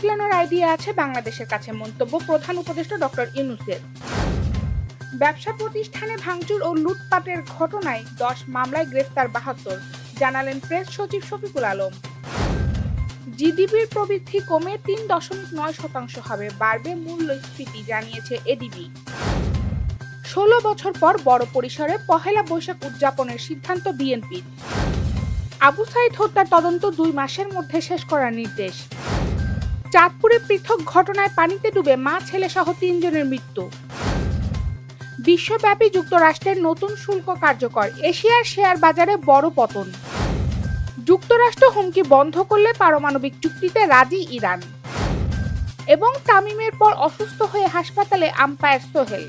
বদলানোর আইডিয়া আছে বাংলাদেশের কাছে, মন্তব্য প্রধান উপদেষ্টা ডক্টর ইউনূসের। ব্যবসা প্রতিষ্ঠানে ভাঙচুর ও লুটপাটের ঘটনায় 10 মামলায় গ্রেফতার 72, জানালেন প্রেস সচিব শফিকুল আলম। জিডিপির প্রবৃদ্ধি কমে 3.9% হবে, বাড়বে মূল্যস্ফীতি, জানিয়েছে এডিবি। 16 বছর পর বড় পরিসরে পহেলা বৈশাখ উদযাপনের সিদ্ধান্ত বিএনপির। আবু সাইদ হত্যার তদন্ত 2 মাসের মধ্যে শেষ করার নির্দেশ। চাঁদপুরে পৃথক ঘটনায় পানিতে ডুবে মা ছেলে সহ 3 জনের মৃত্যু। বিশ্বব্যাপী যুক্তরাষ্ট্রের নতুন শুল্ক কার্যকর, এশিয়ার শেয়ার বাজারে বড় পতন। যুক্তরাষ্ট্র হুমকি বন্ধ করলে পারমাণবিক চুক্তিতে রাজি ইরান। এবং তামিমের পর অসুস্থ হয়ে হাসপাতালে আম্পায়ার সোহেল।